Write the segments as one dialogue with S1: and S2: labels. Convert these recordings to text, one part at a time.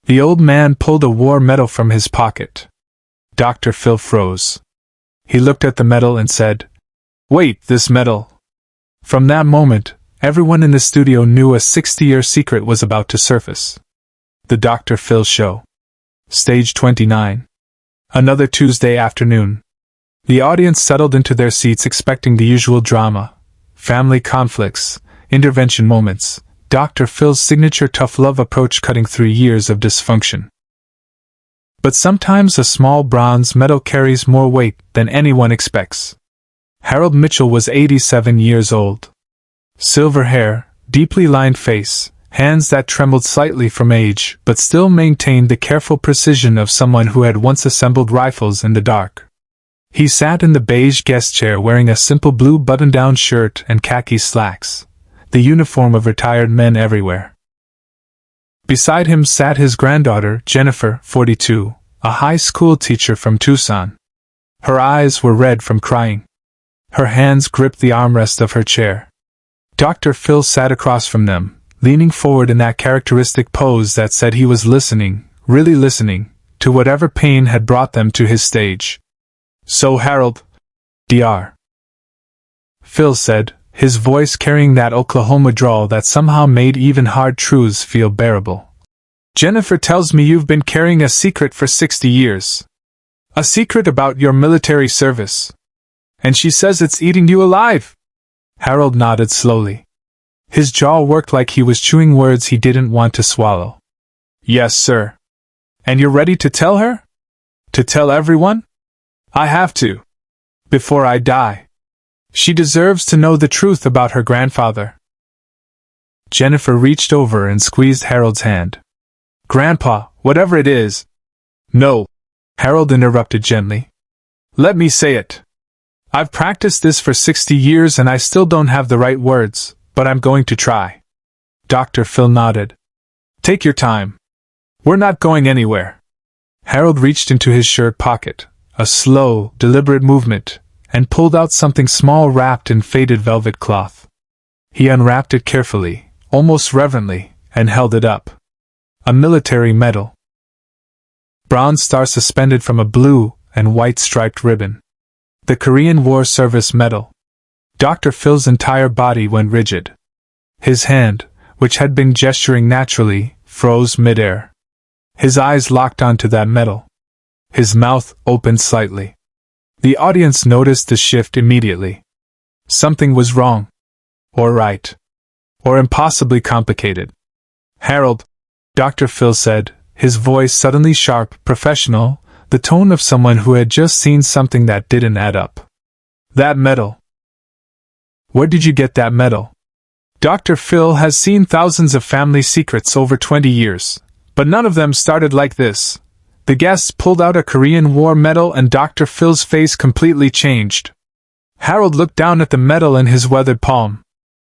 S1: The old man pulled a war medal from his pocket. Dr. Phil froze. He looked at the medal and said, "Wait, this medal?" From that moment, everyone in the studio knew a 60-year secret was about to surface. The Dr. Phil Show. Stage 29. Another Tuesday afternoon. The audience settled into their seats expecting the usual drama. Family conflicts, intervention moments, Dr. Phil's signature tough love approach cutting through years of dysfunction. But sometimes a small bronze medal carries more weight than anyone expects. Harold Mitchell was 87 years old. Silver hair, deeply lined face, hands that trembled slightly from age but still maintained the careful precision of someone who had once assembled rifles in the dark. He sat in the beige guest chair wearing a simple blue button-down shirt and khaki slacks, the uniform of retired men everywhere. Beside him sat his granddaughter, Jennifer, 42, a high school teacher from Tucson. Her eyes were red from crying. Her hands gripped the armrest of her chair. Dr. Phil sat across from them, leaning forward in that characteristic pose that said he was listening, really listening, to whatever pain had brought them to his stage. "So Harold, Dr. Phil said, his voice carrying that Oklahoma drawl that somehow made even hard truths feel bearable. "Jennifer tells me you've been carrying a secret for 60 years. A secret about your military service. And she says it's eating you alive." Harold nodded slowly. His jaw worked like he was chewing words he didn't want to swallow. "Yes, sir." "And you're ready to tell her?" "To tell everyone? I have to. Before I die. She deserves to know the truth about her grandfather." Jennifer reached over and squeezed Harold's hand. "Grandpa, whatever it is." "No," Harold interrupted gently. "Let me say it. I've practiced this for 60 years and I still don't have the right words, but I'm going to try." Dr. Phil nodded. "Take your time. We're not going anywhere." Harold reached into his shirt pocket, a slow, deliberate movement, and pulled out something small wrapped in faded velvet cloth. He unwrapped it carefully, almost reverently, and held it up. A military medal. Bronze star suspended from a blue and white striped ribbon. The Korean War Service Medal. Dr. Phil's entire body went rigid. His hand, which had been gesturing naturally, froze midair. His eyes locked onto that medal. His mouth opened slightly. The audience noticed the shift immediately. Something was wrong. Or right. Or impossibly complicated. "Harold," Dr. Phil said, his voice suddenly sharp, professional, the tone of someone who had just seen something that didn't add up. "That medal. Where did you get that medal?" Dr. Phil has seen thousands of family secrets over 20 years, but none of them started like this. The guests pulled out a Korean War medal and Dr. Phil's face completely changed. Harold looked down at the medal in his weathered palm.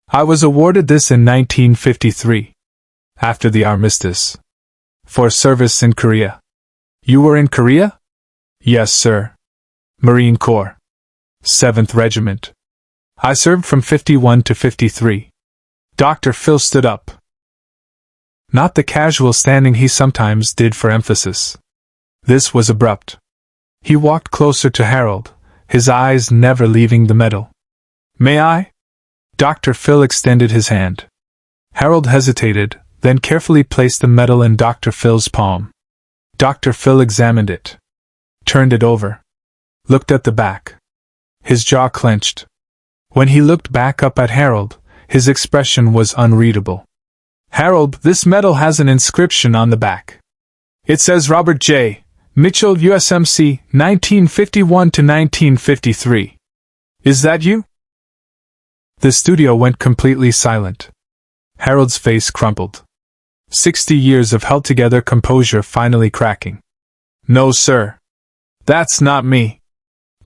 S1: "I was awarded this in 1953. After the armistice. For service in Korea." "You were in Korea?" "Yes, sir. Marine Corps. 7th Regiment. I served from 51 to 53. Dr. Phil stood up. Not the casual standing he sometimes did for emphasis. This was abrupt. He walked closer to Harold, his eyes never leaving the medal. "May I?" Dr. Phil extended his hand. Harold hesitated, then carefully placed the medal in Dr. Phil's palm. Dr. Phil examined it. Turned it over. Looked at the back. His jaw clenched. When he looked back up at Harold, his expression was unreadable. "Harold, this medal has an inscription on the back. It says Robert J. Mitchell, USMC, 1951 to 1953. Is that you?" The studio went completely silent. Harold's face crumpled. 60 years of held-together composure finally cracking. "No, sir. That's not me."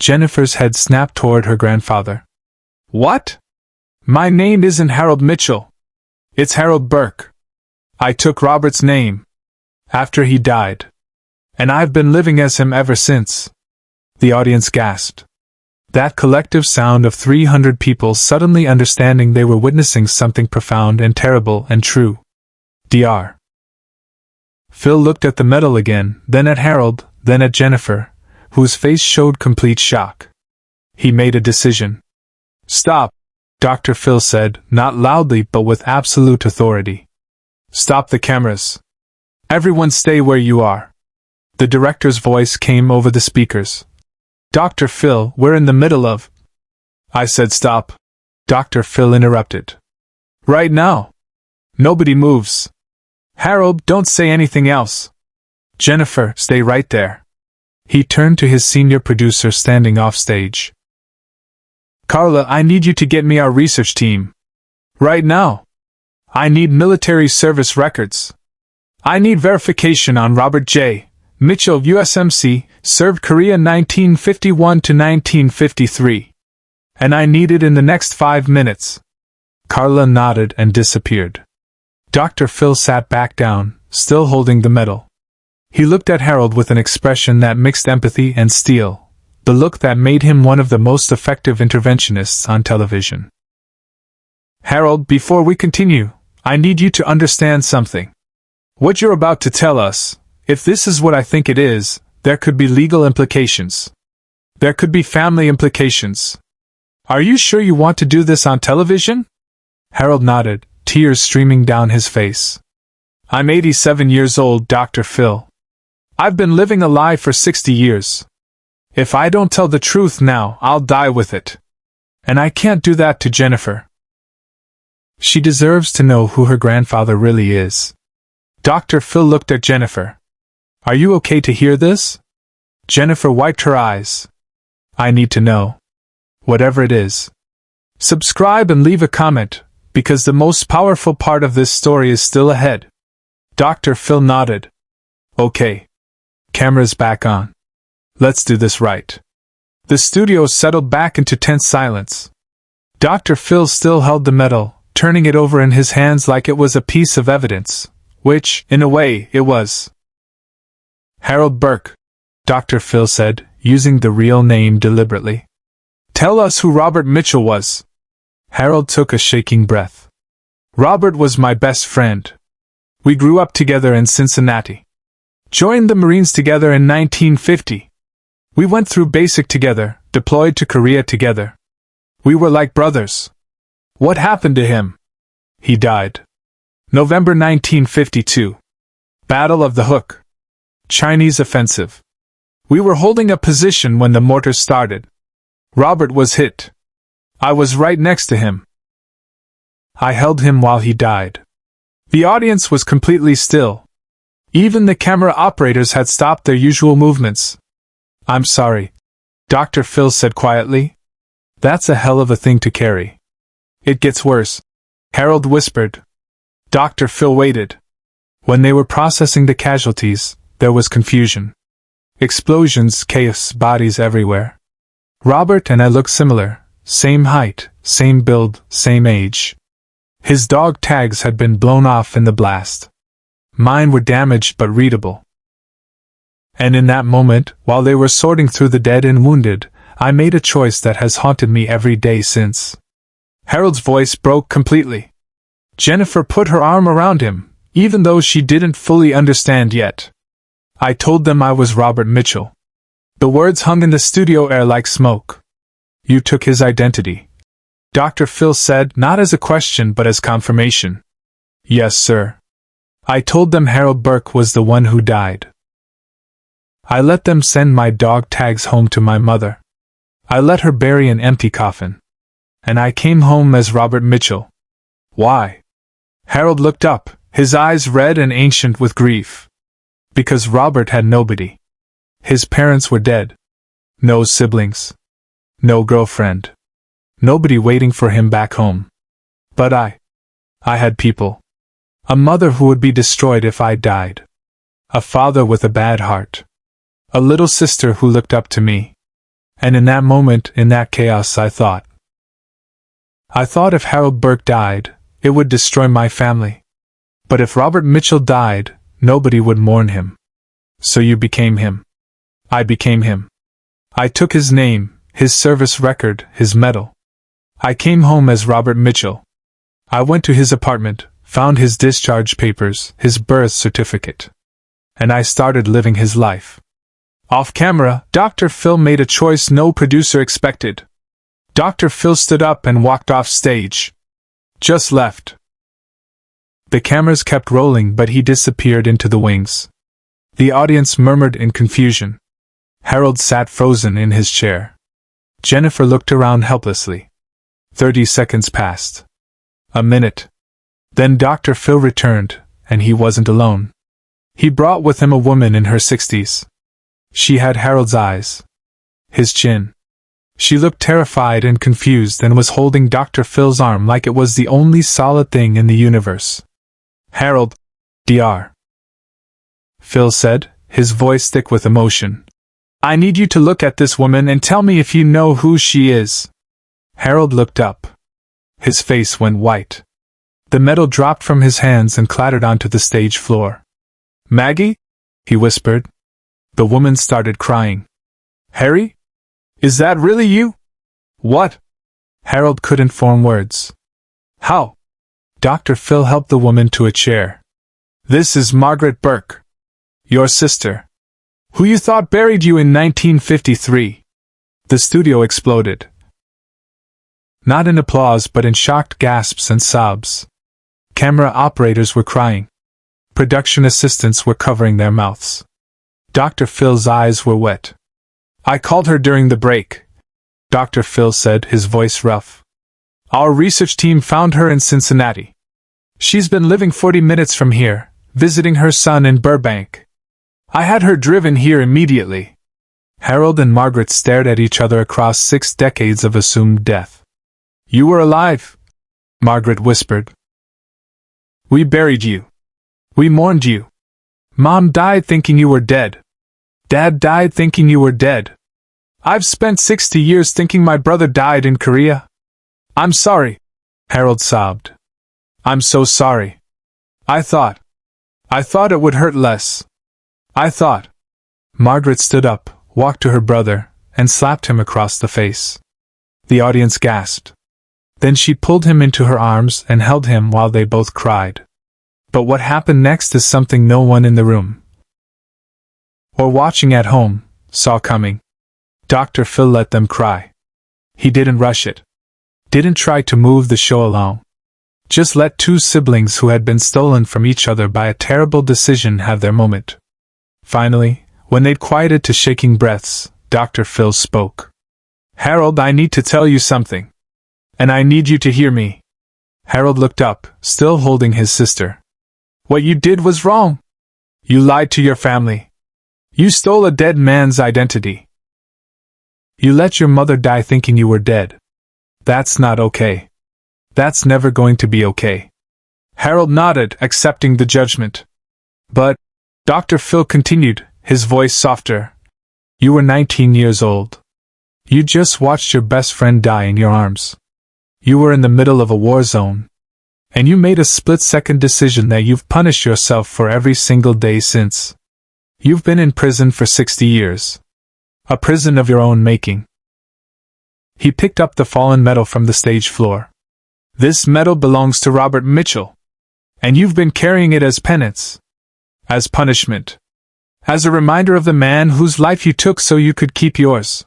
S1: Jennifer's head snapped toward her grandfather. "What? My name isn't Harold Mitchell. It's Harold Burke. I took Robert's name. After he died. And I've been living as him ever since." The audience gasped. That collective sound of 300 people suddenly understanding they were witnessing something profound and terrible and true. Dr. Phil looked at the medal again, then at Harold, then at Jennifer, whose face showed complete shock. He made a decision. "Stop," Dr. Phil said, not loudly but with absolute authority. "Stop the cameras. Everyone stay where you are." The director's voice came over the speakers. "Dr. Phil, we're in the middle of—" "I said stop," Dr. Phil interrupted. "Right now. Nobody moves. Harold, don't say anything else. Jennifer, stay right there." He turned to his senior producer standing off stage. "Carla, I need you to get me our research team. Right now. I need military service records. I need verification on Robert J. Mitchell, USMC, served Korea 1951 to 1953. And I need it in the next 5 minutes." Carla nodded and disappeared. Dr. Phil sat back down, still holding the medal. He looked at Harold with an expression that mixed empathy and steel, the look that made him one of the most effective interventionists on television. "Harold, before we continue, I need you to understand something. What you're about to tell us, if this is what I think it is, there could be legal implications. There could be family implications. Are you sure you want to do this on television?" Harold nodded, tears streaming down his face. "I'm 87 years old, Dr. Phil. I've been living a lie for 60 years. If I don't tell the truth now, I'll die with it. And I can't do that to Jennifer. She deserves to know who her grandfather really is." Dr. Phil looked at Jennifer. "Are you okay to hear this?" Jennifer wiped her eyes. "I need to know. Whatever it is. Subscribe and leave a comment, because the most powerful part of this story is still ahead." Dr. Phil nodded. "Okay. Cameras back on. Let's do this right." The studio settled back into tense silence. Dr. Phil still held the medal, turning it over in his hands like it was a piece of evidence, which, in a way, it was. "Harold Burke," Dr. Phil said, using the real name deliberately. "Tell us who Robert Mitchell was." Harold took a shaking breath. "Robert was my best friend. We grew up together in Cincinnati. Joined the Marines together in 1950. We went through basic together, deployed to Korea together. We were like brothers. What happened to him? He died. November 1952. Battle of the Hook. Chinese offensive. We were holding a position when the mortars started. Robert was hit. I was right next to him. I held him while he died. The audience was completely still. Even the camera operators had stopped their usual movements. I'm sorry, Dr. Phil said quietly. That's a hell of a thing to carry. It gets worse, Harold whispered. Dr. Phil waited. When they were processing the casualties, there was confusion. Explosions, chaos, bodies everywhere. Robert and I looked similar, same height, same build, same age. His dog tags had been blown off in the blast. Mine were damaged but readable. And in that moment, while they were sorting through the dead and wounded, I made a choice that has haunted me every day since. Harold's voice broke completely. Jennifer put her arm around him, even though she didn't fully understand yet. I told them I was Robert Mitchell. The words hung in the studio air like smoke. You took his identity, Dr. Phil said, not as a question but as confirmation. Yes, sir. I told them Harold Burke was the one who died. I let them send my dog tags home to my mother. I let her bury an empty coffin. And I came home as Robert Mitchell. Why? Harold looked up, his eyes red and ancient with grief. Because Robert had nobody. His parents were dead. No siblings. No girlfriend. Nobody waiting for him back home. But I had people. A mother who would be destroyed if I died. A father with a bad heart. A little sister who looked up to me. And in that moment, in that chaos, I thought if Harold Burke died, it would destroy my family. But if Robert Mitchell died, nobody would mourn him. So you became him. I became him. I took his name, his service record, his medal. I came home as Robert Mitchell. I went to his apartment, found his discharge papers, his birth certificate. and I started living his life. Off camera, Dr. Phil made a choice no producer expected. Dr. Phil stood up and walked off stage. Just left. The cameras kept rolling, but he disappeared into the wings. The audience murmured in confusion. Harold sat frozen in his chair. Jennifer looked around helplessly. 30 seconds passed. A minute. Then Dr. Phil returned, and he wasn't alone. He brought with him a woman in her 60s. She had Harold's eyes. His chin. She looked terrified and confused and was holding Dr. Phil's arm like it was the only solid thing in the universe. Harold, Dr. Phil said, his voice thick with emotion. I need you to look at this woman and tell me if you know who she is. Harold looked up. His face went white. The metal dropped from his hands and clattered onto the stage floor. Maggie? He whispered. The woman started crying. Harry? Is that really you? What? Harold couldn't form words. How? Dr. Phil helped the woman to a chair. This is Margaret Burke. Your sister. Who you thought buried you in 1953. The studio exploded. Not in applause but in shocked gasps and sobs. Camera operators were crying. Production assistants were covering their mouths. Dr. Phil's eyes were wet. I called her during the break, Dr. Phil said, his voice rough. Our research team found her in Cincinnati. She's been living 40 minutes from here, visiting her son in Burbank. I had her driven here immediately. Harold and Margaret stared at each other across 6 decades of assumed death. You were alive, Margaret whispered. We buried you. We mourned you. Mom died thinking you were dead. Dad died thinking you were dead. I've spent 60 years thinking my brother died in Korea. I'm sorry, Harold sobbed. I'm so sorry. I thought it would hurt less. I thought. Margaret stood up, walked to her brother, and slapped him across the face. The audience gasped. Then she pulled him into her arms and held him while they both cried. But what happened next is something no one in the room, or watching at home, saw coming. Dr. Phil let them cry. He didn't rush it. Didn't try to move the show along. Just let 2 siblings who had been stolen from each other by a terrible decision have their moment. Finally, when they'd quieted to shaking breaths, Dr. Phil spoke. Harold, I need to tell you something. And I need you to hear me. Harold looked up, still holding his sister. What you did was wrong. You lied to your family. You stole a dead man's identity. You let your mother die thinking you were dead. That's not okay. That's never going to be okay. Harold nodded, accepting the judgment. But, Dr. Phil continued, his voice softer. You were 19 years old. You just watched your best friend die in your arms. You were in the middle of a war zone. And you made a split-second decision that you've punished yourself for every single day since. You've been in prison for 60 years. A prison of your own making. He picked up the fallen medal from the stage floor. This medal belongs to Robert Mitchell. And you've been carrying it as penance. As punishment. As a reminder of the man whose life you took so you could keep yours.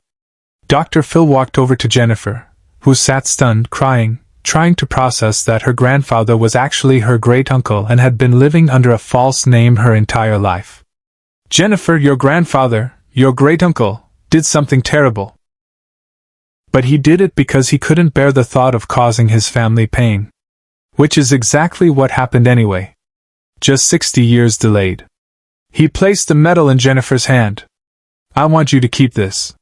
S1: Dr. Phil walked over to Jennifer, who sat stunned, crying, trying to process that her grandfather was actually her great-uncle and had been living under a false name her entire life. Jennifer, your grandfather, your great-uncle, did something terrible. But he did it because he couldn't bear the thought of causing his family pain. Which is exactly what happened anyway. Just 60 years delayed. He placed the medal in Jennifer's hand. I want you to keep this.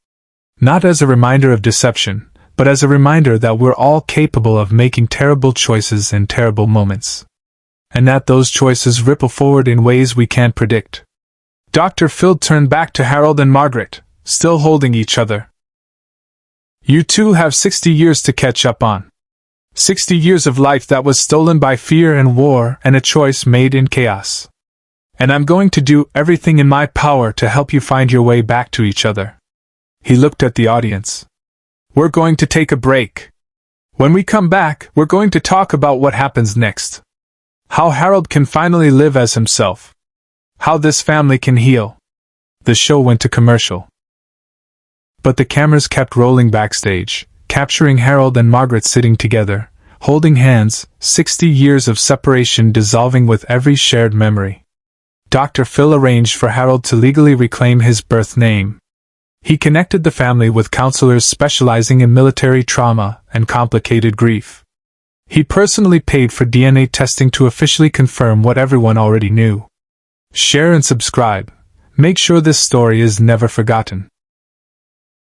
S1: Not as a reminder of deception, but as a reminder that we're all capable of making terrible choices in terrible moments. And that those choices ripple forward in ways we can't predict. Dr. Phil turned back to Harold and Margaret, still holding each other. You two have 60 years to catch up on. 60 years of life that was stolen by fear and war and a choice made in chaos. And I'm going to do everything in my power to help you find your way back to each other. He looked at the audience. We're going to take a break. When we come back, we're going to talk about what happens next. How Harold can finally live as himself. How this family can heal. The show went to commercial. But the cameras kept rolling backstage, capturing Harold and Margaret sitting together, holding hands, 60 years of separation dissolving with every shared memory. Dr. Phil arranged for Harold to legally reclaim his birth name. He connected the family with counselors specializing in military trauma and complicated grief. He personally paid for DNA testing to officially confirm what everyone already knew. Share and subscribe. Make sure this story is never forgotten.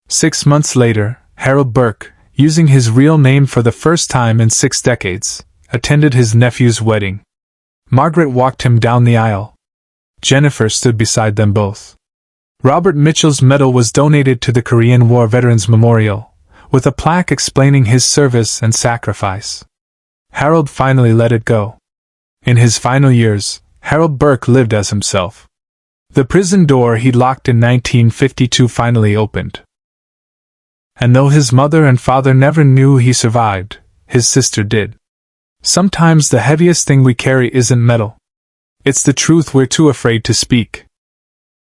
S1: 6 months later, Harold Burke, using his real name for the first time in 6 decades, attended his nephew's wedding. Margaret walked him down the aisle. Jennifer stood beside them both. Robert Mitchell's medal was donated to the Korean War Veterans Memorial, with a plaque explaining his service and sacrifice. Harold finally let it go. In his final years, Harold Burke lived as himself. The prison door he'd locked in 1952 finally opened. And though his mother and father never knew he survived, his sister did. Sometimes the heaviest thing we carry isn't metal. It's the truth we're too afraid to speak.